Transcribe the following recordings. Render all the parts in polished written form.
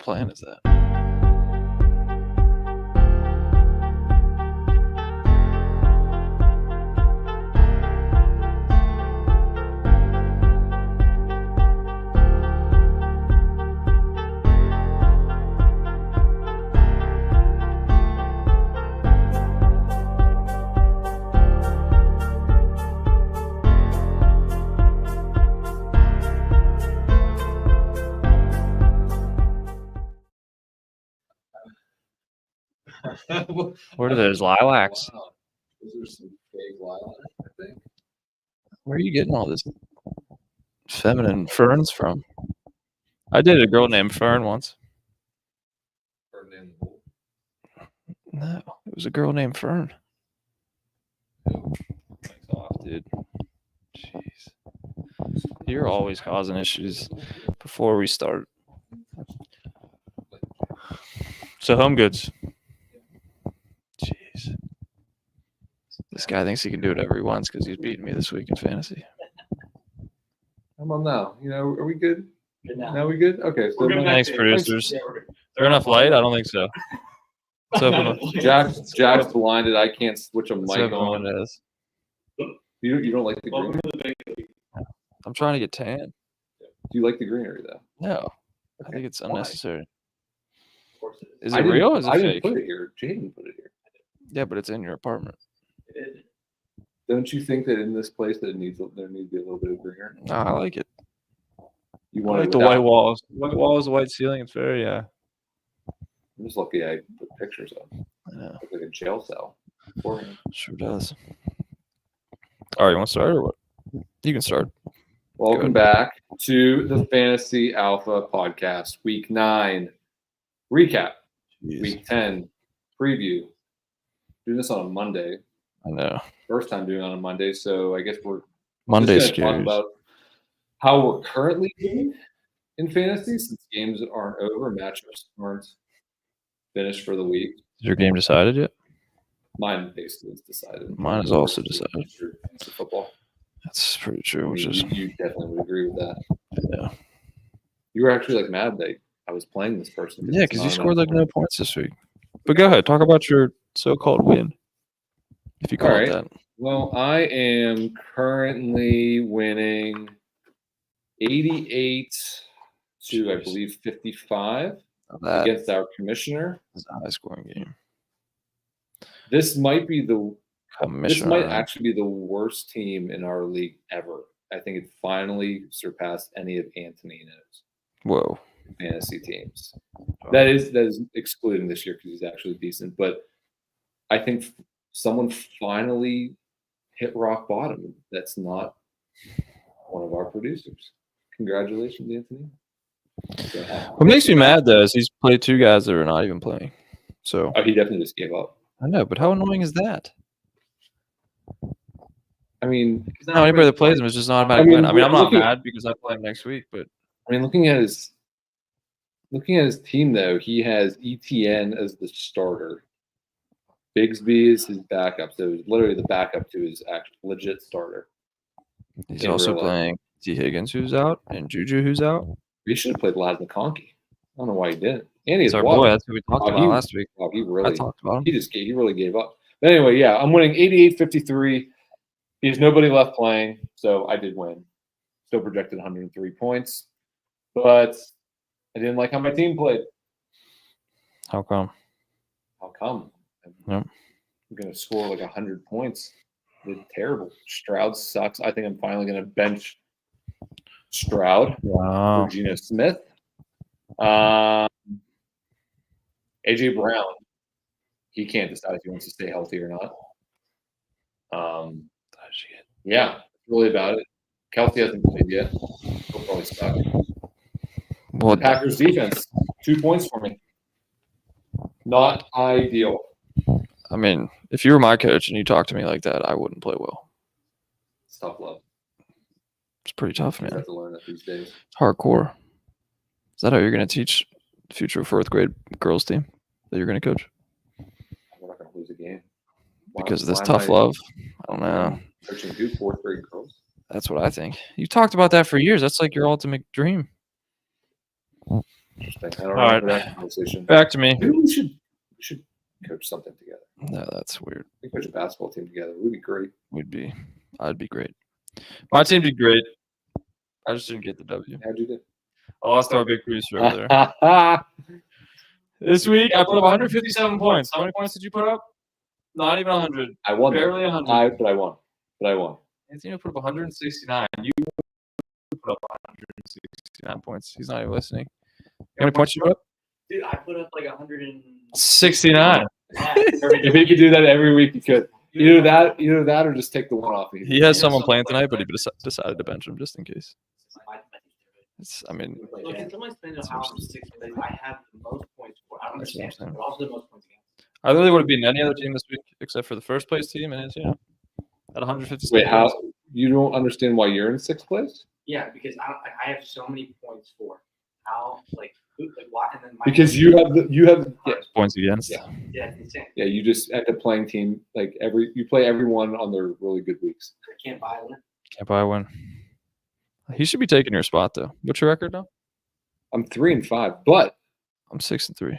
plan is that? What are those lilacs? Wow. Those are some fake lilacs, I think. Where are you getting all this feminine ferns from? I dated a girl named Fern once. Ferdinand the Bull. No, it was a girl named Fern. Thanks off, dude. Jeez. You're always causing issues before we start. So home goods. Jeez. This guy thinks he can do whatever he wants because he's beating me this week in fantasy. How about now? You know, are we good? Good now. Now we good? Okay. So Thanks, producers. Yeah, we're good. Is there enough light? I don't think so. Let's open up. Jack's blinded. I can't switch a Let's mic open on. windows. You don't like the green? Welcome to the big league. I'm trying to get tan. Do you like the greenery though? No, I Okay. think it's Why? unnecessary. Of course it Is I it didn't- real? Or is it I didn't fake? put it here. Jaden put it here. Yeah, but it's in your apartment. is. Don't you think that in this place that there needs to be a little bit of greenery? No, I like it. You I want like it the without- white walls. White walls, white ceiling. It's very, I'm just lucky I put pictures up. I know. Look like a jail cell. beforehand. Sure does. All right, you want to start or what? You can start. Welcome back to the Fantasy Alpha Podcast, Week 9 recap, Jeez. Week 10 preview. Doing this on a Monday. I know. First time doing it on a Monday, so I guess we're Monday just gonna talk scares. about how we're currently doing in fantasy since games aren't over, matchups aren't finished for the week. Is your game decided yet? Mine basically is decided. Mine is also decided. For fantasy football. That's pretty true. I Which mean, is you definitely would agree with that. yeah, You were actually like mad that I was playing this person. yeah, because you scored like no points this week. But go ahead, talk about your so-called win, if you call All it right. that. Well, I am currently winning 88 to, I Jeez. believe, 55 That against our commissioner. is a high-scoring game. This might be this Commissioner. might actually be the worst team in our league ever. I think it finally surpassed any of Antonino's Whoa. fantasy teams. That is excluding this year because he's actually decent. But I think someone finally hit rock bottom. That's not one of our producers. Congratulations, Anthony. What makes me mad though is he's played two guys that are not even playing. So Oh, he definitely just gave up. I know, but how annoying is that? I mean, Now anybody that plays him is just an automatic I mean, win. I mean, I'm not looking- mad because I play him next week, but looking at his team though, he has ETN as the starter. Bigsby is his backup, so he's literally the backup to his actual legit starter. he's In also real life. playing T. Higgins, who's out, and Juju, who's out. He should have played Laz McConkey. I don't know why he didn't. And he's It's our boy. That's who we talked Oh, about he- last week. He I really talked about him. he really gave up. But anyway, yeah, I'm winning 88-53. There's nobody left playing, so I did win. Still projected 103 points, but I didn't like how my team played. How come? How come? Yep. I'm gonna score like 100 points. Did terrible. Stroud sucks. I think I'm finally gonna bench Stroud Wow. for Geno Smith. AJ Brown. He can't decide if he wants to stay healthy or not. Yeah, that's really about it. Kelsey hasn't played yet. He'll probably stop. Well, Packers defense, 2 points for me. Not ideal. I mean, if you were my coach and you talked to me like that, I wouldn't play well. It's tough love. It's pretty tough, You man. have to learn that these days. It's hardcore. Is that how you're going to teach the future fourth grade girls team that you're going to coach? We're not going to lose a game. Why- Because of this why am tough I love? I don't know. Coaching two fourth grade girls. That's what I think. You talked about that for years. That's like your ultimate dream. Interesting. I don't All remember right. that conversation. Back to me. Maybe we should coach something together. No, that's weird. We coach a basketball team together. We'd be great. I'd be great. My team did great. I just didn't get the W. How'd you do? I lost to our big producer over there. This week, I put up 157 points. How many points did you put up? Not even 100. I won. Barely 100. But I won. Anthony put up 169. You put up 169 points. He's not even listening. How many points you put up? Dude, I put up like 169. 69. If he could do that every week, he could. Either that, or just take the one off me. He has someone playing tonight, but he decided to bench him just in case. I mean, Look, can someone explain to how I'm 6 plays? I have the most points for. I don't That's what I'm understand. saying. But also the most points against. I literally would have beaten any other team this week except for the first place team, and it's at 156. Wait, how? You don't understand why you're in 6th place? Yeah, because I have so many points for. How why? And then Because you have points against? Yeah. Yeah, it's insane. Yeah, you just end up playing team like you play everyone on their really good weeks. I can't buy one. Can't buy one. He should be taking your spot though. What's your record now? I'm 3-5, but I'm 6-3.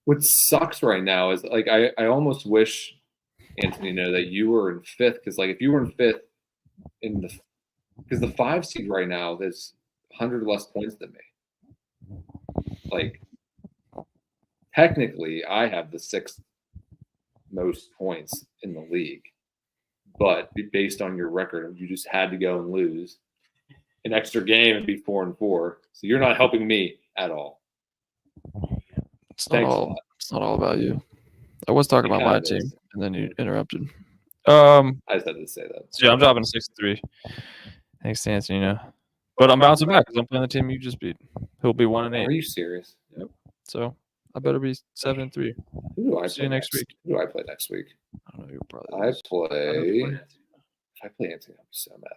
what sucks right now is like I almost wish Anthony that you were in 5th because like if you were in 5th because the 5 seed right now there's 100 less points than me. Like technically, I have the 6th most points in the league, but based on your record, you just had to go and lose an extra game and be 4-4. So you're not helping me at all. It's not Thanks a all. lot. It's not all about you. I was talking about Yeah, my it team, is. and then you interrupted. I just had to say that. So yeah, I'm dropping to 6-3. Thanks to Anthony. But I'm bouncing back because I'm playing the team you just beat. He'll be 1-8. Are you serious? So I better be 7-3. Who do I See play you next week. Who do I play next week? I don't know. You'll probably. I lose. play. If I play Anthony, I'll be so mad.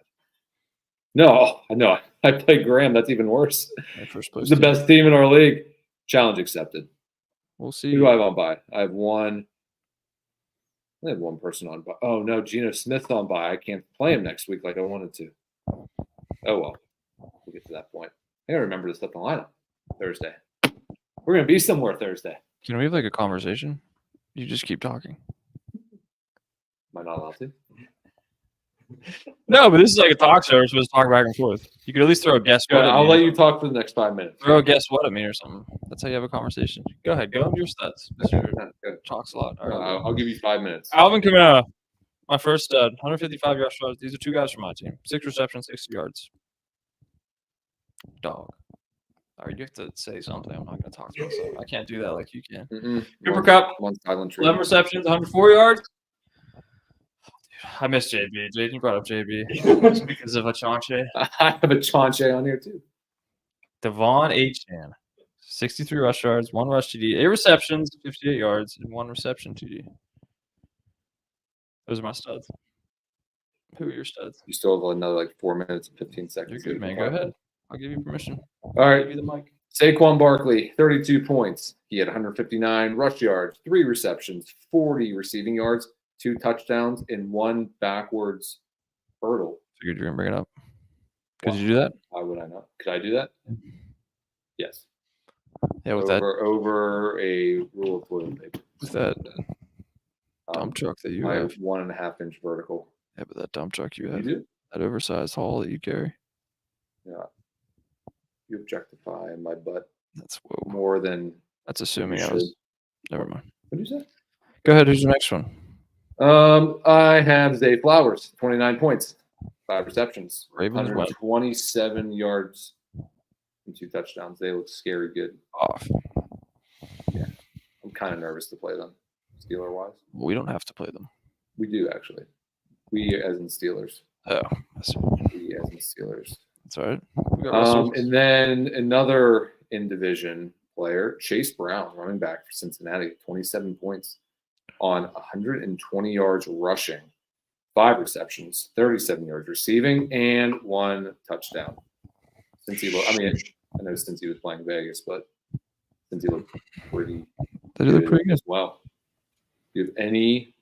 No, I know. I play Graham. That's even worse. My first place. He's the team. best team in our league. Challenge accepted. We'll see. Who do I have on bye? I have one. I have one person on bye. Oh no, Geno Smith's on bye. I can't play him next week like I wanted to. Oh well, we'll get to that point. I gotta remember to set the lineup Thursday. We're gonna be somewhere Thursday. Can we have like a conversation? You just keep talking. Am I not allowed to? No, but this is like a talk show. We're supposed to talk back and forth. You could at least throw a guess Good. what. At I'll me. let you talk for the next 5 minutes. Throw a guess what at me or something. That's how you have a conversation. Go ahead. Go into your stats. Mr. Good. Talks a lot. All No, right. I'll give you 5 minutes. Alvin Kamara, my first stud, 155 yards. These are 2 guys from my team. 6 receptions, 60 yards. Dog. All right, you have to say something. I'm not going to talk to myself. I can't do that like you can. Cooper One- Kupp, One silent 11 treatment. receptions, 104 yards. I miss JB. Jaden brought up JB just because of Achonche. I have a Chauncey on here too. Devon Achane, 63 rush yards, 1 rush TD, 8 receptions, 58 yards, and 1 reception TD. Those are my studs. Who are your studs? You still have another like 4 minutes and 15 You're seconds. good, man. Go ahead. I'll give you permission. All I'll right. give you the mic. Saquon Barkley, 32 points. He had 159 rush yards, 3 receptions, 40 receiving yards, 2 touchdowns, and 1 backwards hurdle. Figured you were going to bring it up. Could you do that? Why would I not? Could I do that? Yes. Yeah, with that Over a rule of toilet paper. dump truck that you I have. have 1.5 inch vertical. Yeah, but that dump truck you You have, do? that oversized haul that you carry. Yeah. You objectify my butt That's whoa. more than That's you assuming I should. was. Never mind. What did you say? Go ahead. Who's the next one? I have Zay Flowers, 29 points, 5 receptions, Ravens win. 127 yards, and 2 touchdowns. They look scary good. Off. I'm kind of nervous to play them, Steeler wise. We don't have to play them. We do actually. We as in Steelers. Oh, that's We as in Steelers. all right. We got Russell. And then another in division player, Chase Brown, running back for Cincinnati, 27 points on 120 yards rushing, 5 receptions, 37 yards receiving, and 1 touchdown. I know since he was playing Vegas, but since he looked pretty They look pretty good. as well. Do you have any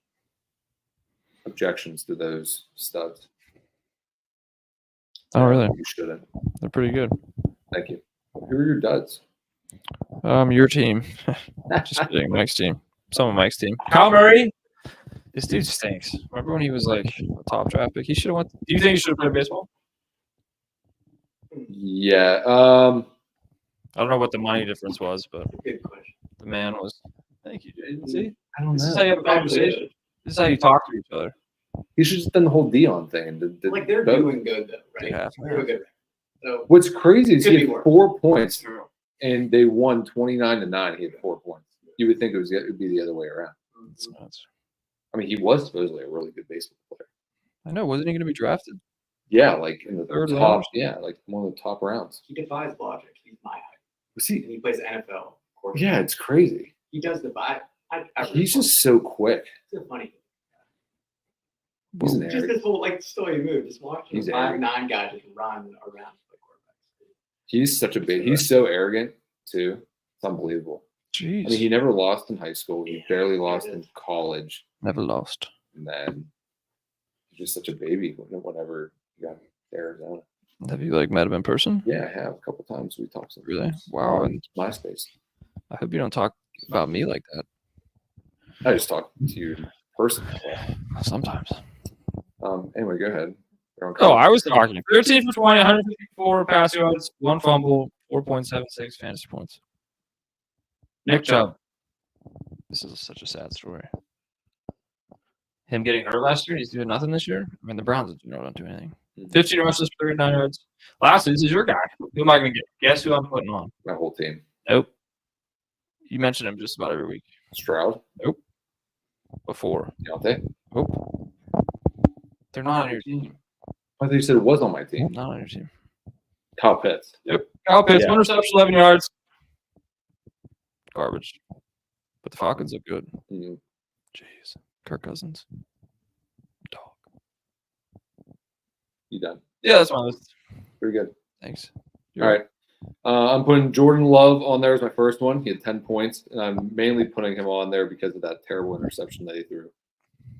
objections to those studs? Oh, really? You shouldn't. They're pretty good. Thank you. Who are your duds? Your team. Just kidding. Mike's team. Some of Mike's team. Kyle Murray. This dude stinks. Remember when he was like a top draft pick? He should have went. Do you think he should have played baseball? Yeah. I don't know what the money difference was, but Good question. the man was. Thank you, Jaden. See, I don't this is know. how you have a conversation. This is how you talk to each other. He should just done the whole Dion thing. And did Like they're both. doing good though, right? Yeah. They're doing good. So What's crazy is Could he be had worse. 4 points true. and they won 29-9. He had 4 points. You would think it would be the other way around. It's nuts. I mean, he was supposedly a really good baseball player. I know. Wasn't he going to be drafted? Yeah, like in the Third top. round? Yeah, like one of the top rounds. He defies logic. He's my height. See, And he plays NFL. quarterback. yeah, it's crazy. He does defy. He's just so quick. so funny. He's an Just arrogant. this whole like story move. Just watch He's him. arrogant. 5'9" guy just run around like quarterbacks. He's such a big. He's so arrogant too. It's unbelievable. Jeez. I mean, he never lost in high school. He barely lost in college, Never lost. and then he's just such a baby. Whenever he got to Arizona. Have you like met him in person? Yeah, I have a couple times. We talked. Really? Wow. And MySpace. I hope you don't talk about me like that. I just talked to you in person. Sometimes. Anyway, go ahead. You're on Oh, I was talking. 13 for 20, 154 pass yards, 1 fumble, 4.76 fantasy points. Nick Chubb. This is such a sad story. Him getting hurt last year, he's doing nothing this year. I mean, the Browns don't do anything. 15 rushes, 39 yards. Lastly, this is your guy. Who am I going to get? Guess who I'm putting on? my whole team. Nope. You mention him just about every week. Stroud, Before. Deontay. Nope. They're not on your team. I thought you said it was on my team. Not on your team. Kyle Pitts. Kyle Pitts, Yeah. 1 reception, 11 yards. Garbage. But the Falcons look good. Mm, Jeez. Kirk Cousins. Dog. you done? Yeah, that's my list. Pretty good. Thanks. All right. I'm putting Jordan Love on there as my first one. He had 10 points, and I'm mainly putting him on there because of that terrible interception that he threw.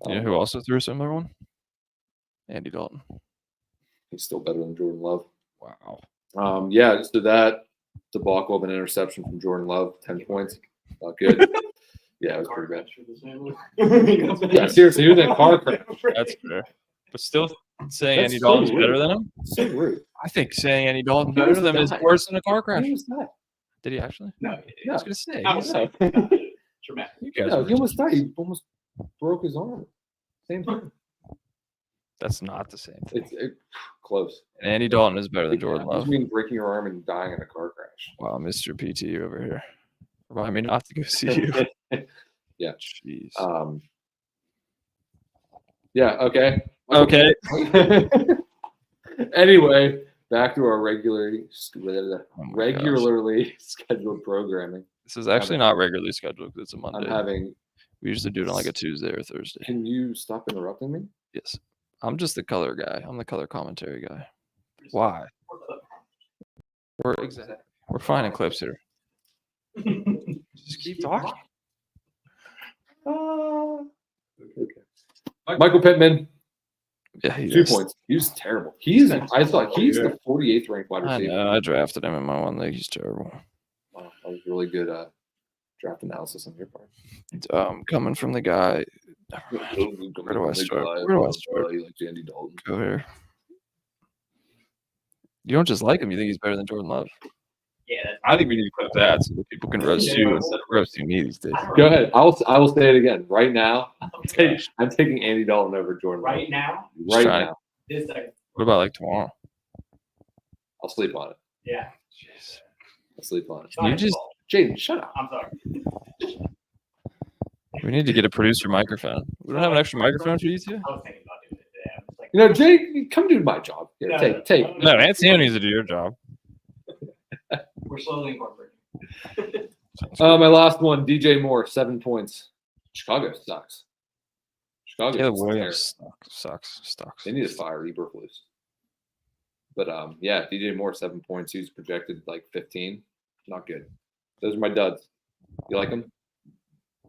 You know who also threw a similar one? Andy Dalton. He's still better than Jordan Love. Wow. Yeah, so that debacle of an interception from Jordan Love, 10 points. Not good. Yeah, it was pretty bad. Yeah, seriously, he was in a car crash. That's fair. But still saying That's Andy so Dalton's rude. better than him? So rude. I think saying Andy Dalton's He better almost than him is died. worse than a car crash. He almost died. Did he actually? No, I was going to say. I he's- was dramatic. You guys No, were he almost died. He almost broke his arm. Same thing. That's not the same thing. It's close. And Andy Dalton is better than Jordan What Love. do you mean breaking your arm and dying in a car crash? Wow, Mr. PT over here. Remind me not to go see you. Yeah. Jeez. Yeah, okay. Okay. Anyway, back to our regularly Oh my regularly scheduled programming. This is actually not regularly scheduled because it's a I'm Monday. having. We usually do it on like a Tuesday or Thursday. Can you stop interrupting me? Yes. I'm just the color guy. I'm the color commentary guy. Why? We're finding clips here. Just keep talking. Okay. Michael Pittman, Yeah, he 2 is. points. He was terrible. He's the 48th ranked wide I receiver. know. I drafted him in my one league. He's terrible. Wow, that was really good draft analysis on your part. Coming from the guy. Where do I start? Where do I start? You like Andy Dalton? Go here. You don't just like him. You think he's better than Jordan Love. Yeah, that's I think we need to clip that so that people can roast you instead of roasting me these days. Go ahead. I will say it again. Right now, I'm taking Andy Dalton over Jordan Love. right now. Right trying- now. This second. What about like tomorrow? I'll sleep on it. Yeah. Jeez. I'll sleep on it. it's not You his just- fault. Jaden, shut up. I'm sorry. We need to get a producer microphone. We don't have an extra microphone for you two? I was thinking about doing it today. I was like, You know, Jay, come do my job. Yeah, No, take. No, Anthony needs to do your job. we're slowly incorporating. My last one, DJ Moore, 7 points. Chicago sucks. Chicago Caleb sucks. Williams sucks. They need to fire Eberflus. But yeah, DJ Moore, 7 points. He's projected like 15. Not good. Those are my duds. You like them?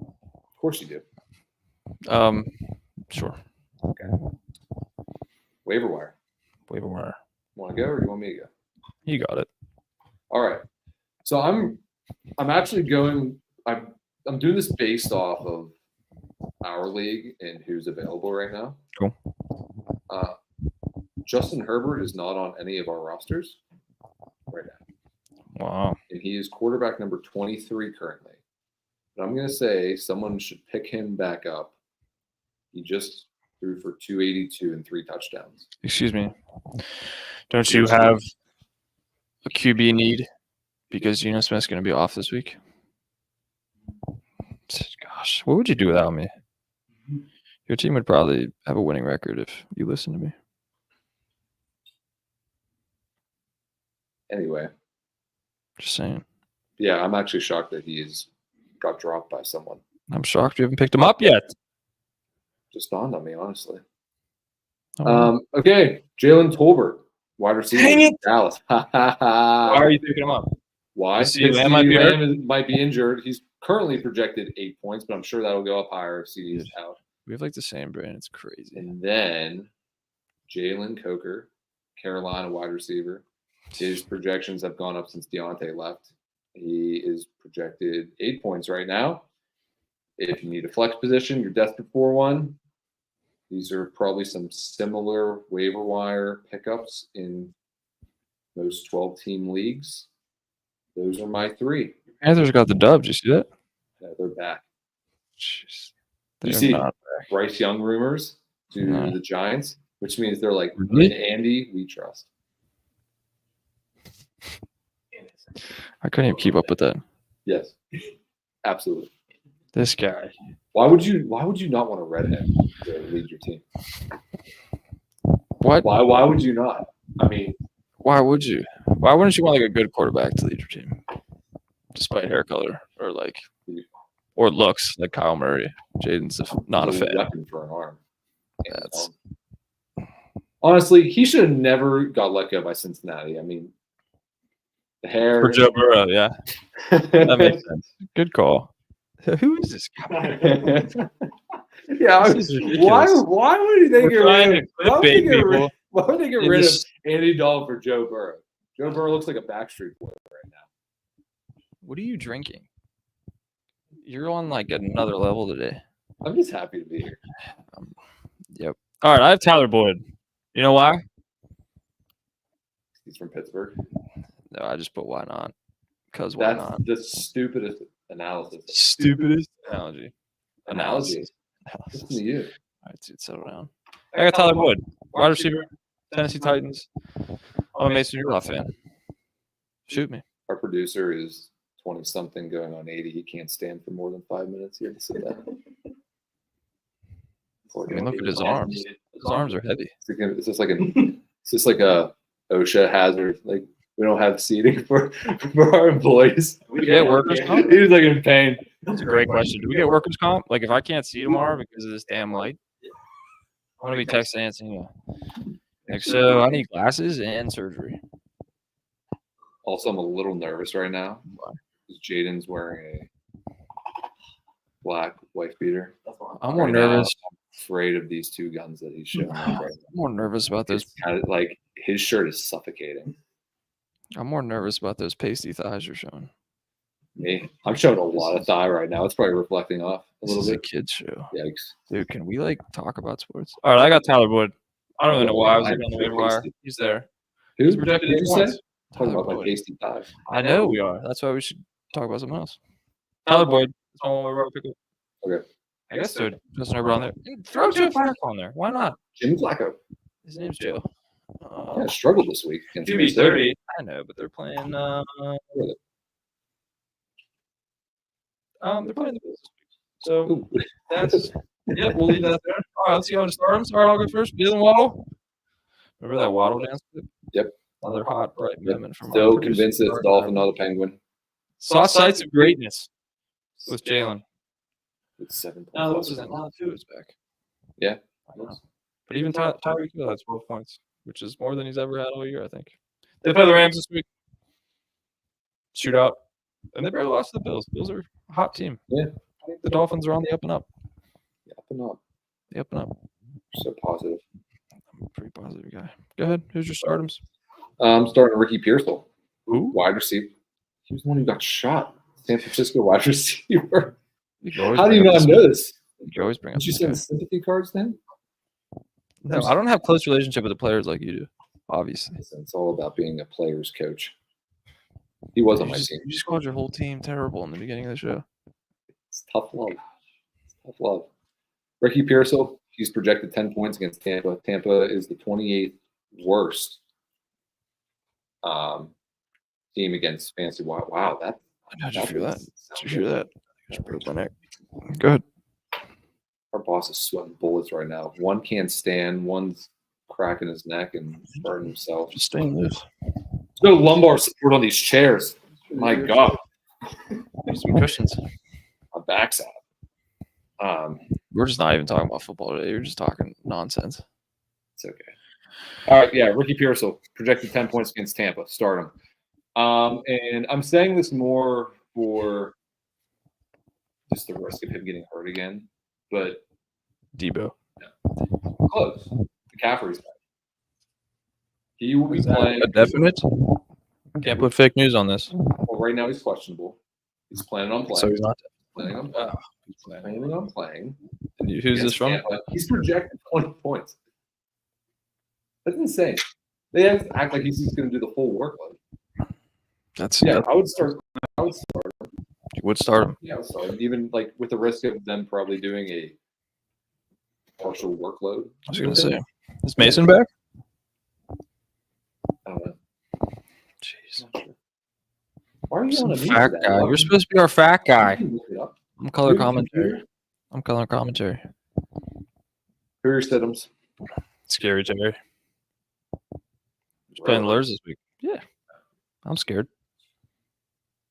Of course you do. Sure. Waiver wire. Waiver wire. Want to go or do you want me to go? You got it. All right. So I'm I'm actually going. I'm doing this based off of our league and who's available right now. Cool. Justin Herbert is not on any of our rosters right now, Wow. and he is quarterback number 23 currently. But I'm going to say someone should pick him back up. He just threw for 282 and 3 touchdowns. Excuse me. Don't you have a QB need because Geno Smith's going to be off this week? Gosh, what would you do without me? Your team would probably have a winning record if you listen to me. Anyway, Just saying. yeah, I'm actually shocked that he's got dropped by someone. I'm shocked you haven't picked him up yet. Just dawned on me, honestly. Oh, Okay, Jalen Tolbert, wide receiver, Dang it! Dallas. why are you picking him up? Why? You see Because Lamb might be hurt? might be injured. He's currently projected 8 points, but I'm sure that'll go up higher if CD is out. We have like the same brain. It's crazy. And then Jalen Coker, Carolina wide receiver. His projections have gone up since Deontay left. He is projected 8 points right now. If you need a flex position, you're desperate for one. These are probably some similar waiver wire pickups in most 12-team leagues. Those are my 3. Panthers got the dubs. You see that? Yeah, they're back. Jeez. You They're see not. Bryce Young rumors to No. the Giants, which means they're like, Really? in Andy, we trust. I couldn't even keep up with that. Yes, absolutely. This guy. Why would you not want a redhead to lead your team? What? Why would you not? I mean, Why would you? Why wouldn't you want like a good quarterback to lead your team, despite hair color or like, or looks like Kyle Murray? Jaden's not a it's fan. weapon for an arm. That's- Honestly, he should have never got let go by Cincinnati. I mean, the hair. For Joe Burrow, yeah, that makes sense. Good call. Who is this guy? Yeah, This is ridiculous. why would they We're get trying rid to of? clickbait people. Why would they get in rid of this- Andy Dalton for Joe Burrow? Joe Burrow looks like a Backstreet Boy right now. What are you drinking? You're on like another level today. I'm just happy to be here. Yep. All right, I have Tyler Boyd. You know why? He's from Pittsburgh. No, I just put why not? Because why That's not? the stupidest analysis. Stupidest analogy. Analogy. Analysis. Listen to you. All right, dude, settle down. I got Tyler Boyd, wide receiver, Tennessee Titans. I'm a Mason Rudolph fan. Shoot me. Our producer is 20-something going on 80. He can't stand for more than 5 minutes here to sit down. I mean, look at his arms. His arms are heavy. It's just like a OSHA hazard. Like, we don't have seating for our employees. We get workers' comp? He was like in pain. That's a great question. Do we get workers' comp? Like, if I can't see tomorrow because of this damn light, I'm going to be texting Anthony. Like, so I need glasses and surgery. Also, I'm a little nervous right now because Jaden's wearing a black wife beater. I'm more Right now, nervous. I'm afraid of these 2 guns that he's showing off right I'm more nervous about now. those. It's kind of like his shirt is suffocating I'm more nervous about those pasty thighs you're showing. me. I'm showing a lot of thigh right now. It's probably reflecting off a This little is a bit. kid's show. Yikes. Dude, can we like talk about sports? All right, I got Tyler Boyd. I don't really know why I was looking on the waiver wire. He's there. Who He's projected did 8 you say? points. Talking Tyler about my Boyd. pasty thigh. I know we are. That's why we should talk about something else. Tyler Boyd. That's one we wrote. Pick up. Okay. I guess throw Justin Herbert on there. Throw Joe Flacco on there. Why not? Jim Flacco. His name's Joe. Yeah, struggled this week. against QB Minnesota. 30. I know, but they're playing. They're playing the Bills this week. So Ooh. that's yeah. We'll leave that there. All right, let's see how to start them. All right, I'll go first. Jalen Waddle. Remember that Waddle dance? Yep. Another hot bright movement from. our Still producer, convinced that it's Mark. Dolphin, not a Penguin. Saw sights of greatness with Jalen. It's 7 points. No, what's his name? Two is back. Yeah. I don't know. But even Tyreek Hill has 12 points, which is more than he's ever had all year, I think. They play the Rams this week. Shootout. And they barely lost to the Bills. Bills are a hot team. Yeah. I think the Dolphins are on the up and up. Up and up. The up and up. So positive. I'm a pretty positive guy. Go ahead. Who's your startums? I'm starting Ricky Pearsall, Ooh. wide receiver. He was the one who got shot San Francisco wide receiver. You can always How do you bring up not this- know this? You can always bring up Did you this send guy. sympathy cards then? No, I don't have close relationship with the players like you do. Obviously, It's all about being a player's coach. He was on my team. You just called your whole team terrible in the beginning of the show. It's tough love. It's tough love. Ricky Pearsall, he's projected 10 points against Tampa. Tampa is the 28th worst team against fantasy. Wow, that. How'd you feel that? is- Did you hear that? I just broke my neck. Go ahead. Our boss is sweating bullets right now. One can't stand, one's cracking his neck and burning himself. Just staying loose. There's no lumbar support on these chairs. My God, There's some cushions. my back's out. We're just not even talking about football today. You're just talking nonsense. It's okay. All right, yeah, Ricky Pearsall projected 10 points against Tampa. Start him. And I'm saying this more for just the risk of him getting hurt again, but Debo. close. McCaffrey's back. He will be playing. A definite? Can't put fake news on this. Well, right now he's questionable. He's planning on So playing. he's not. Planning on playing. And who's this against from? Tampa. He's projected 20 points. That's insane. They have to act like he's just going to do the full workload. That's Yeah, yeah. I would start. You would start him. Yeah, I would start him. Even like with the risk of them probably doing a partial workload. I was gonna say, is Mason back? I don't know. Jeez. Why are you Some on a fat guy. You're supposed to be our fat guy. I'm color Who- commentary. I'm color commentary. Who are your sit-ems? Scary Terry. He's playing Lurs this week. Yeah. I'm scared.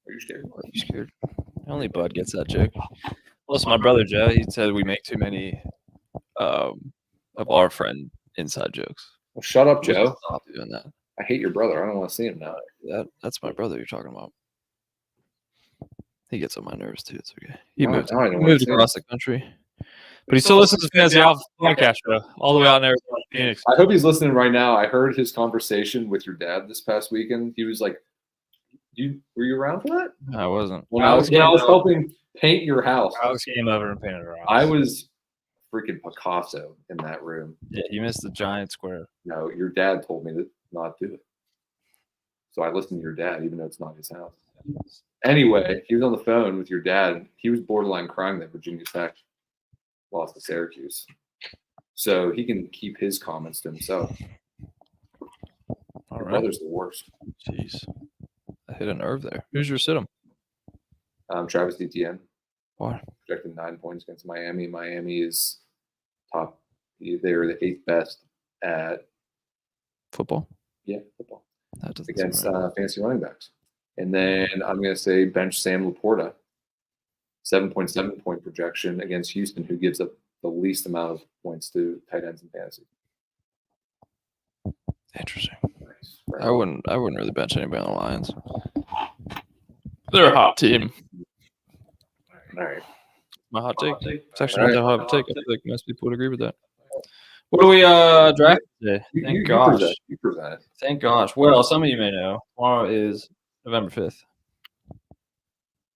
Are you scared? Are you scared? Only Bud gets that joke. Plus, my brother Joe, he said we make too many of our friend inside jokes. Well, shut up, We should Joe. Stop doing that. I hate your brother. I don't want to see him now. That's my brother you're talking about. He gets on my nerves too. It's okay. He Now- moved. now I He don't wanna moved see him. across the country, but he still listens to Fantasy Alpha podcast show all the way out in Arizona, Phoenix. I hope he's listening right now. I heard his conversation with your dad this past weekend. He was like, were you around for that? I wasn't. When I was helping paint your house, Alex came over and painted her house. I was freaking Picasso in that room. Yeah, you missed the giant square. No, your dad told me to not do it. So I listened to your dad, even though it's not his house. Anyway, he was on the phone with your dad. He was borderline crying that Virginia Tech lost to Syracuse. So he can keep his comments to himself. All Your right. brother's the worst. Jeez. I hit a nerve there. Who's your sit 'em? Travis Etienne Why? projected 9 points against Miami. Miami is top. They're the 8th best at Football? football That doesn't against seem right. fantasy running backs. And then I'm going to say bench Sam Laporta, 7.7 point projection against Houston, who gives up the least amount of points to tight ends in fantasy. Interesting. Nice. Right. I wouldn't really bench anybody on the Lions. They're a hot team. All right. My hot take. It's actually All not right. that hot take. I feel like most people would agree with that. What do we draft today? Thank gosh. You present it. Thank gosh. Well, some of you may know tomorrow is November 5th.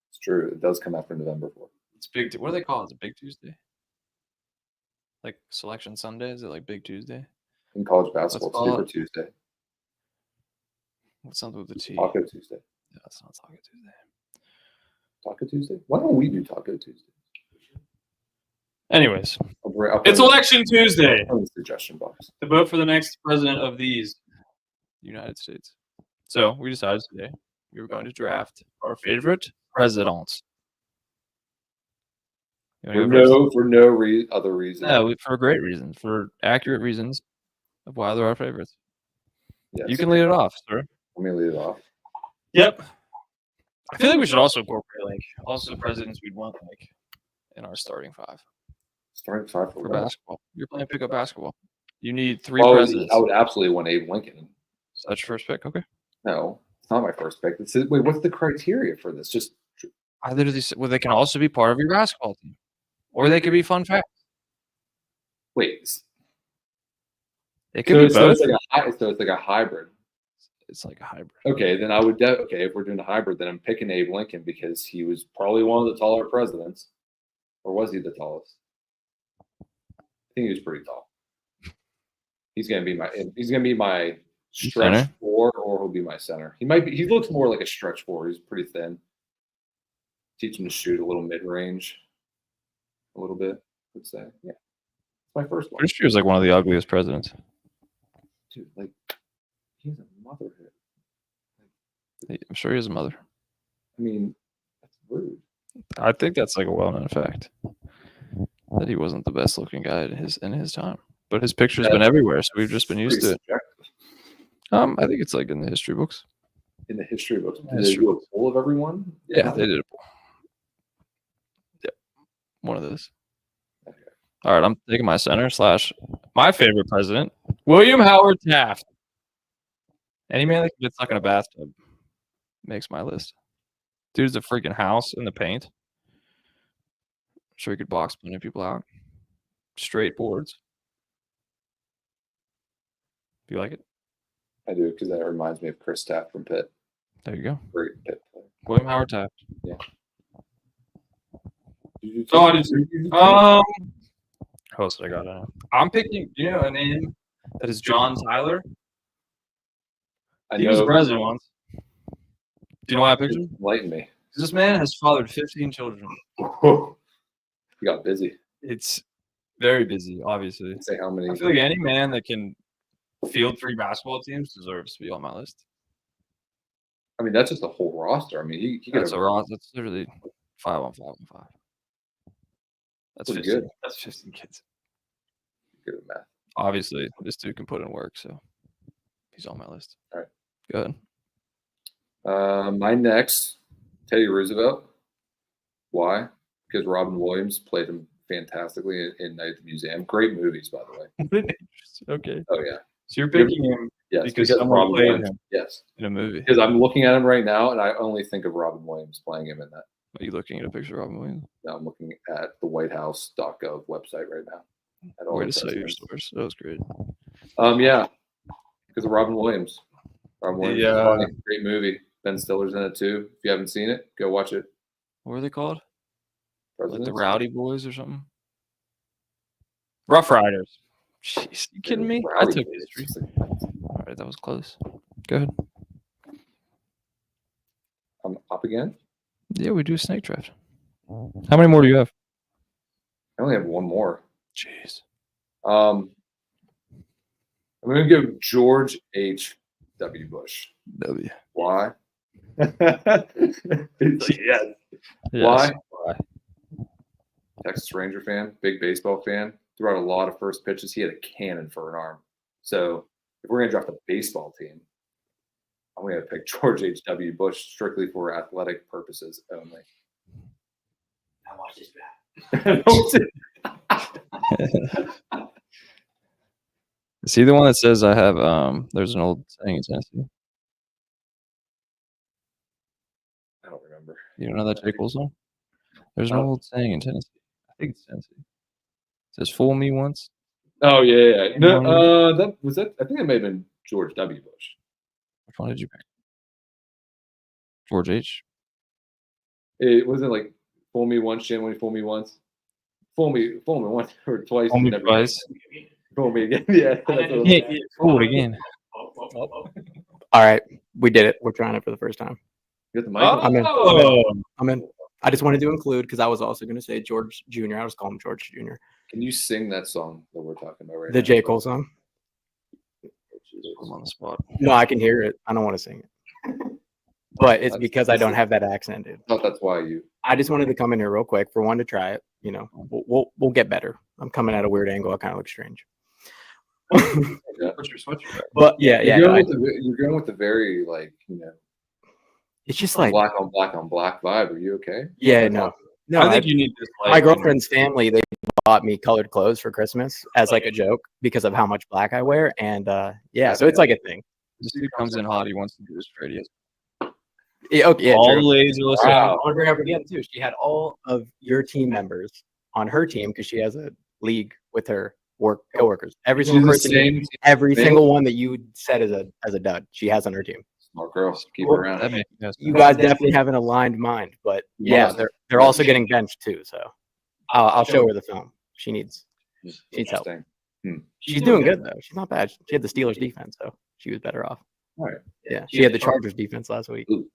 It's true. It does come after November 4th. It's big. What do they call it? Is it Big Tuesday? Like Selection Sunday? Is it like Big Tuesday? In college basketball, it's call Super it- Tuesday, What's something with the T? Taco Tuesday. Yeah, it's not Taco Tuesday. Taco Tuesday? Why don't we do Taco Tuesday? Anyways, I'll it's put it Election Tuesday. in the suggestion box. To vote for the next president of these United States. So we decided today we were going to draft our favorite presidents. You wanna go first? For no other reason. No, for great reasons, for accurate reasons of why they're our favorites. Yes. You can lead it off, sir. Let me lead it off. Yep. I feel like we should also incorporate like also presidents we'd want like in our starting five Starting 5 for for basketball. You're playing pickup basketball. You need three Oh, presidents. I would absolutely want Abe Lincoln. So that's your first pick. Okay. No, it's not my first pick. Wait, what's the criteria for this? Just I literally said, well, they can also be part of your basketball team, or they could be fun facts. wait. It could be So both. it's like a hybrid. it's like a hybrid. Okay, then I would. Okay, if we're doing a hybrid, then I'm picking Abe Lincoln because he was probably one of the taller presidents, or was he the tallest? I think he was pretty tall. He's gonna be my stretch Center? four, or he'll be my center. He might be. He looks more like a stretch four. He's pretty thin. Teach him to shoot a little mid range, a little bit. Let's say, yeah. It's my first one, Pretty sure he was like one of the ugliest presidents. dude. Like, he's a motherhead. I'm sure he has a mother. I mean, that's rude. I think that's like a well-known fact that he wasn't the best looking guy in his time. But his picture's been everywhere, so we've just been used to it. Subjective. I think it's like in the history books. In the history books, did they History do a poll of everyone? Yeah, they did a poll. Yep, one of those. Okay. All right, I'm taking my center / my favorite president, William Howard Taft. Any man that can get stuck in a bathtub makes my list. Dude's a freaking house in the paint. I'm sure he could box plenty of people out. Straight boards. Do you like it? I do, because that reminds me of Chris Taft from Pitt. There you go. Great Pitt player. William Howard Taft. Did Oh, I did too. Who else did I got? I'm picking, a name that is John Tyler. I He was know. president once. Do you know why I picked him? Enlighten me. This man has fathered 15 children. He got busy. It's very busy, obviously. Say how many. I feel like any man that can field 3 basketball teams deserves to be on my list. I mean, that's just the whole roster. I mean, he could That's have. a roster. That's literally 5 on 5 on 5. That's Pretty 15. good. That's 15 kids. Good at math. Obviously, this dude can put in work, so he's on my list. All right. Go ahead. My next, Teddy Roosevelt. Why? Because Robin Williams played him fantastically in Night at the Museum. Great movies, by the way. Okay. Oh yeah. So you're picking him Yes. because someone Robin played Williams. him Yes. in a movie. Because I'm looking at him right now, and I only think of Robin Williams playing him in that. Are you looking at a picture of Robin Williams? Now I'm looking at the WhiteHouse.gov website right now. At all Way the to cite your presidents. source. That was great. Yeah, because of Robin Williams. Robin Williams, is Yeah. funny. Great movie. Ben Stiller's in it too. If you haven't seen it, go watch it. What are they called? Like the Presidents? Rowdy Boys or something? Rough Riders. Jeez, you kidding me? I Rowdy took Boys. history. All right, that was close. Go ahead. I'm up again. Yeah, we do a snake draft. How many more do you have? I only have one more. Jeez. I'm going to give George H.W. Bush. W. Why? Yes. Yes. Why? Texas Ranger fan, big baseball fan. Threw out a lot of first pitches. He had a cannon for an arm. So if we're going to draft a baseball team, I'm going to pick George H.W. Bush strictly for athletic purposes only. Now watch this back. Is he the one that says I have there's an old saying in Tennessee? I don't remember. You don't know that J. Cole song? There's an Oh. old saying in Tennessee. I think it's Tennessee. It says fool me once. Oh yeah. Anyone? No, that was that. I think it may have been George W. Bush. Which one did you pick? George H. It wasn't like fool me once, shame when you fool me once. Fool me once or twice. Fool me never- twice. Fool me again. Yeah. that's what it was. Yeah, fooled again. Oh. All right, we did it. We're trying it for the first time. You got the mic. I'm in. Oh, I'm in. I just wanted to include because I was also going to say George Jr. I was calling him George Jr. Can you sing that song that we're talking about right now? The J. Cole song. I'm on the spot. No, I can hear it. I don't want to sing it, but it's That's- because I don't have that accent, dude. I thought that's why you. I just wanted to come in here real quick for one to try it. You know, we'll get better. I'm coming at a weird angle. I kind of look strange. What's your sweatshirt? But yeah, You're no, going, you're going with the very it's just like black on black vibe. Are you okay? yeah, no. I think you need this. My girlfriend's family, they bought me colored clothes for Christmas as like a joke because of how much black I wear. And yeah, so it's like a thing. This dude comes in hot. He wants to do this straight. He has Yeah, okay, yeah, all true. the ladies are listening. Wow. I want to bring up again too. She had all of your team members on her team because she has a league with her coworkers. Every She's single the person, same every same- single one that you said as a dud, she has on her team. smart girl. Keep her around. That makes sense. You guys definitely have an aligned mind, but yeah, Must. they're also getting benched too. So I'll show her the film. She needs help. Interesting. She's doing good though. She's not bad. She had the Steelers defense, so she was better off. All right. Yeah, she had the Chargers defense last week, Ooh.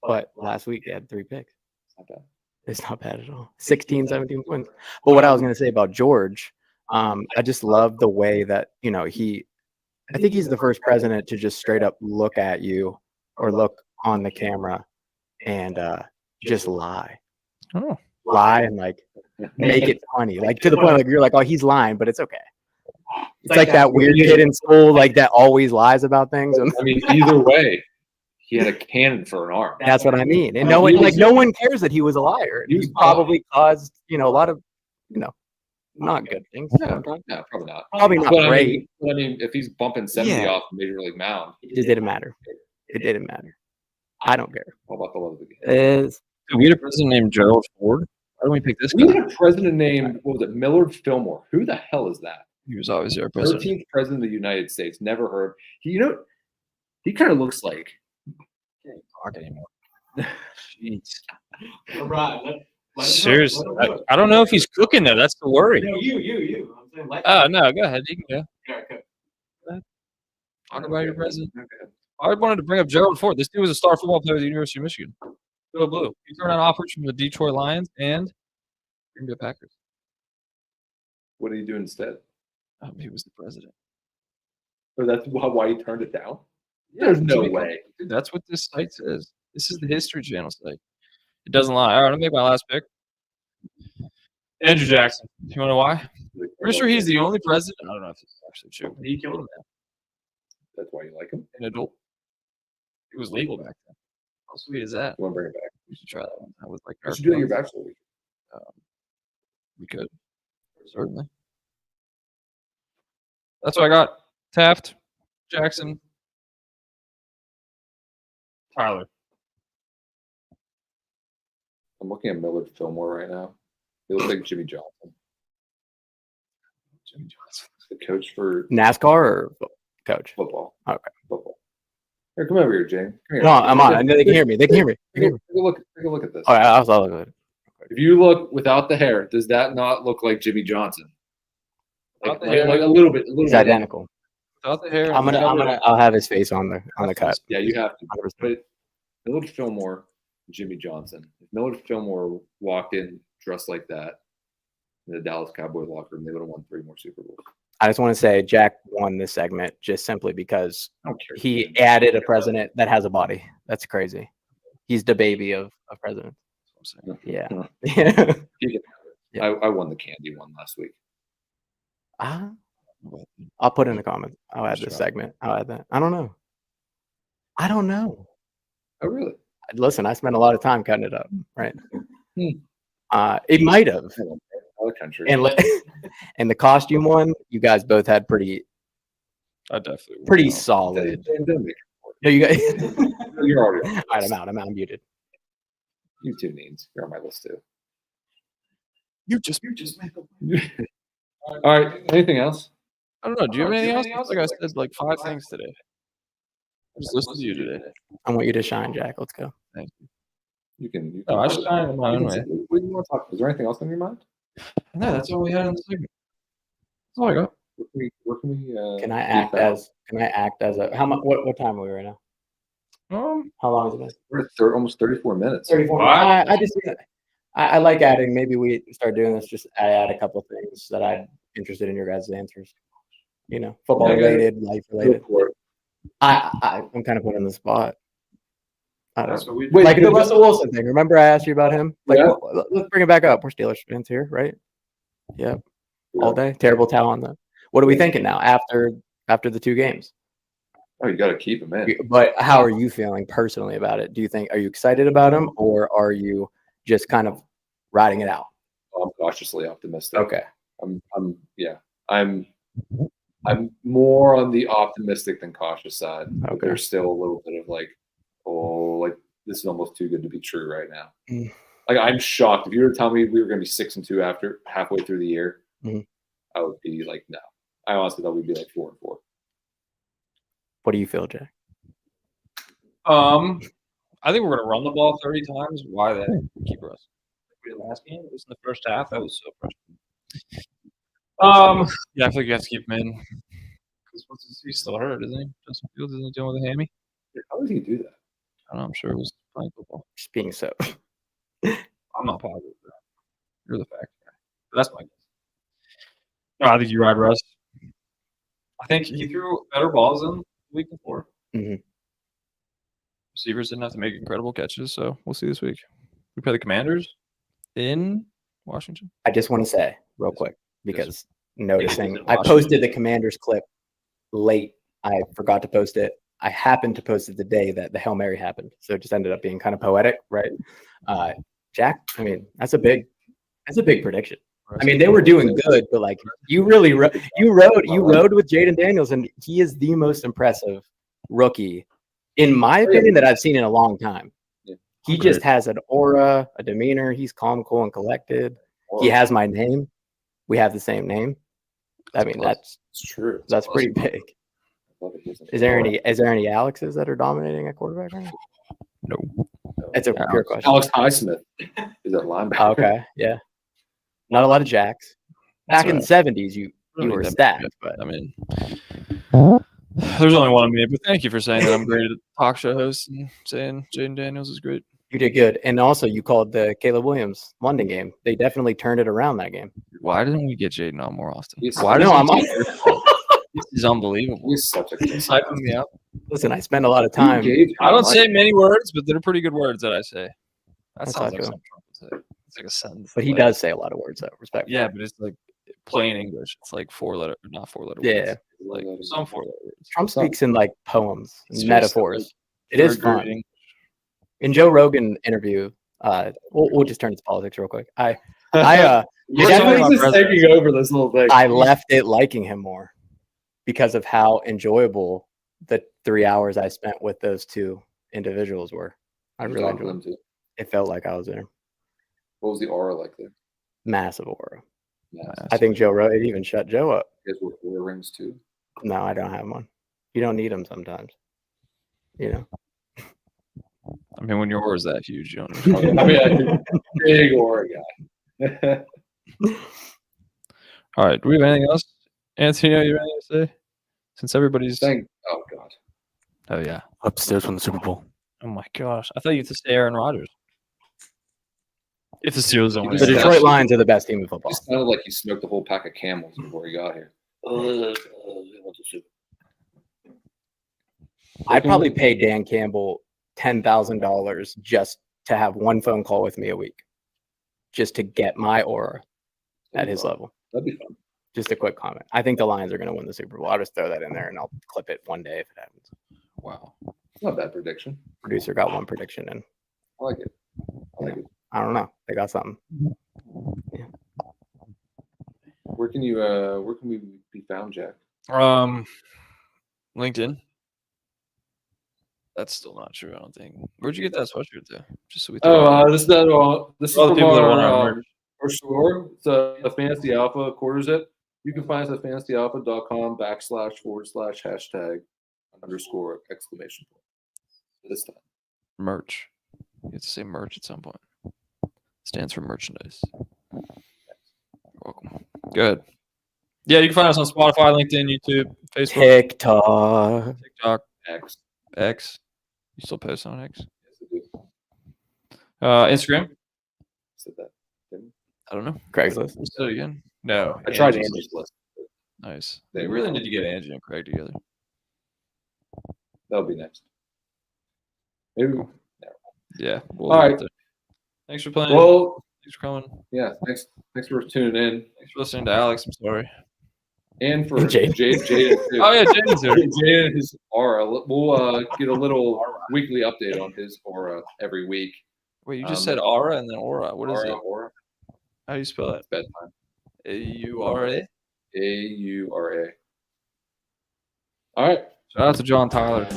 but last week they had 3 picks. Not bad. It's not bad at all. 16, 17 points. But what I was going to say about George, I just love the way that, I think he's the first president to just straight up look at you or look on the camera and just lie. Oh. Lie and like make it funny. Like to the point like you're like, oh, he's lying, but it's okay. It's like that weird kid in school, like that always lies about things. And I mean, either way, he had a cannon for an arm. that's what I mean. And no one cares that he was a liar. He He was probably caused, a lot of, not good things. Yeah, sometimes. no, probably not. Probably not But great. I mean, if he's bumping 70 Yeah. off Major League Mound, It didn't matter. It didn't matter. I don't care. how about the love of the game? Is We had a president named Gerald Ford. Why don't we pick this We guy? had a president named, what was it, Millard Fillmore. Who the hell is that? He was obviously our president. 13th president of the United States. Never heard. He kind of looks like. Talk anymore. Jeez. Right. Seriously, I don't know if he's cooking though. That's the worry. No, you. I'm saying let Oh no, go ahead. You can go. yeah, okay. Talk about your president. Okay. I wanted to bring up Gerald Ford. This dude was a star football player at the University of Michigan. Go blue. He turned down offers from the Detroit Lions and Green Bay Packers. What did he do instead? He was the president. Or that's why he turned it down? There's no Dude, way. that's what this site says. This is the History Channel site. It doesn't lie. All right, I'll make my last pick. Andrew Jackson. You want to know why? Pretty sure he's the only president. I don't know if this is actually true. But he killed a man, That's why you like him. an adult. It was legal back then. How sweet is that? You want to bring it back? We should try that one. I would like. You should do it your bachelor week. We could certainly. That's what I got. Taft, Jackson, Tyler. I'm looking at Millard Fillmore right now. He looks like Jimmy Johnson, Jimmy Johnson. the coach for NASCAR or coach? football. Okay. Football. Here, come over here, James. Come here. No, I'm on. I know they can hear me. They can hear me. They can hear me. Take a look at this. All right, I'll look at it. If you look without the hair, does that not look like Jimmy Johnson? Without the Like hair. a little bit. It's identical. Without the hair. I'll have his face on the cut. Yeah, you have to. 100%. But Millard Fillmore, Jimmy Johnson. If Millard Fillmore walked in dressed like that in the Dallas Cowboys locker room, they would have won 3 more Super Bowls. I just want to say Jack won this segment just simply because I don't care. he added a president that has a body. That's crazy. He's the baby of president. Yeah. He can have it. Yeah. I won the candy one last week. I'll put in the comments. I'll add this segment. I'll add that. I don't know. Oh, really? Listen, I spent a lot of time cutting it up, right? Hmm. It might have. Other country. And the costume one, you guys both had pretty I definitely would. pretty No. solid. Don't make No, you guys. it. You're already on All my right, list. I'm out. I'm muted. You two needs. You're on my list too. You just All right. Anything else? I don't know. Do you have anything else? I feel like I said like 5 things today. I just listened to you today. I want you to shine, Jack. Let's go. Thank you. You can. Oh, I shine in my own way. What do you want to talk? Is there anything else on your mind? No, that's all we had in the segment. That's all I got. Where can we? Can I act as a how much? What time are we right now? How long has it been? We're at almost 34 minutes. 34. Wow. I like adding. Maybe we start doing this. Just I add a couple of things that I'm interested in your guys' answers. Football Yeah, related, life Go related. for it. I'm kind of put on the spot. I don't That's know. what we Wait, Like the just- Russell Wilson thing. Remember I asked you about him? Like, Yeah. let's bring it back up. We're Steelers fans here, right? Yep. All day. Terrible talent though. What are we thinking now after the 2 games? Oh, you got to keep him in. But how are you feeling personally about it? Are you excited about him or are you just kind of riding it out? I'm cautiously optimistic. Okay. I'm more on the optimistic than cautious side. But Okay. there's still a little bit of like this is almost too good to be true right now. Mm. Like I'm shocked. If you were to tell me we were going to be 6-2 after halfway through the year, Mhm. I would be like, no. I honestly thought we'd be like 4-4. What do you feel, Jack? I think we're gonna run the ball 30 times. Why that keeper us? We did last game. It was in the first half. That was so frustrating. Yeah, I feel like you have to keep him in because he's still hurt, isn't he? Justin Fields isn't he dealing with a hammy? How does he do that? I don't know. I'm sure it was playing football. Just being so. I'm not positive. You're the fact guy. That's my guess. No, I think you ride Russ. I think he threw better balls than the week before. Mhm. Receivers didn't have to make incredible catches, so we'll see this week. We play the Commanders in Washington. I just want to say real quick because noticing in I Washington. posted the Commanders clip late. I forgot to post it. I happened to post it the day that the Hail Mary happened, so it just ended up being kind of poetic, right? Jack, I mean, that's a big prediction. I mean, they were doing good, but like you really rode with Jaden Daniels, and he is the most impressive rookie, in my opinion, that I've seen in a long time. Yeah. He just has an aura, a demeanor. He's calm, cool, and collected. He has my name. We have the same name. I mean, It's true. that's pretty big. I love it. He has an Is there aura. any Alexes that are dominating at quarterback right now? No. It's a pure question. Alex Highsmith is that linebacker. Okay, yeah. Not a lot of Jacks. Back in the 70s, you were stacked, but I mean, there's only one of me. But thank you for saying that I'm great at talk show hosts and saying Jaden Daniels is great. you did good. And also, you called the Caleb Williams London game. They definitely turned it around that game. Why didn't we get Jaden on more often? He's- Why I does know, he I'm take your fault? This is unbelievable. He's such a good He's hyping me up. Listen, I spend a lot of time. I don't say many words, but they're pretty good words that I say. That That's sounds not like good. something Trump would say. It's like a sentence. But he like- does say a lot of words, though. Respect. Yeah, but it's like plain English. It's like not 4-letter Yeah. words. Like some 4-letter words. Trump speaks in like poems, It's and just, metaphors. It is Very fun. great In Joe Rogan interview, we'll just turn to politics real quick. I We're He's talking about just taking over this little thing. I left it liking him more because of how enjoyable the 3 hours I spent with those two individuals were. I really enjoyed them it. too. It felt like I was there. What was the aura like there? Massive aura. Yeah. I think Joe Rogan it even shut Joe up. You guys wore Oura rings too. No, I don't have one. You don't need them sometimes. You know. I mean, when your aura is that huge, you don't. I mean, I'm a big aura guy. All right. Do we have anything else? Anthony, you have anything to say? Since everybody's. Oh God. Oh, yeah. Upstairs from the Super Bowl. Oh, my gosh. I thought you had to say Aaron Rodgers. If the Steelers don't win. The Yeah. Detroit Lions are the best team in football. It sounded like you smoked a whole pack of Camels before you got here. I'd probably pay Dan Campbell $10,000 just to have one phone call with me a week, just to get my aura at his level. That'd be fun. Just a quick comment. I think the Lions are going to win the Super Bowl. I'll just throw that in there and I'll clip it one day if it happens. Wow. It's not a bad prediction. Producer got one prediction and I like it. I like it. I don't know. They got something. Where can we be found, Jack? LinkedIn. That's still not true, I don't think. Where'd you get that sweatshirt to? Just so we This is all the from people that want our our, merch. our store. It's a Fantasy Alpha quarter zip. You can find us at fantasyalpha.com//#_ this time. Merch. You have to say merch at some point. Stands for merchandise. You're welcome. Good. Yeah, you can find us on Spotify, LinkedIn, YouTube, Facebook, TikTok. TikTok, X. X. You still post on X? Yes, I do. Instagram? Said that. I don't know. Craigslist. Let's do it again. No. I tried Angie's. Angie's List. Nice. They They were really fun. need to get Angie and Craig together. That'll be next. Maybe. Yeah. All right. Thanks for playing. Well, Thanks for coming. yeah. Thanks for tuning in Thanks for listening to Alex. I'm sorry. and for Jaden. Jaden too. Oh, yeah, Jaden's here. Jaden and his aura. We'll get a little weekly update on his aura every week. Wait, you just Um, said aura and then aura. What is aura, it? Aura. How do you spell it? It's bedtime. A-U-R-A? AURA. All right. Shout out to John Tyler.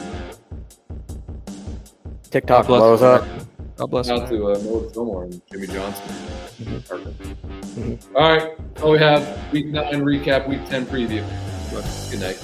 TikTok God bless blows up. America. God bless Out him. to Noah Fillmore and Jimmy Johnson. Mhm. All right. All we have week 9 recap, week 10 preview. Good night.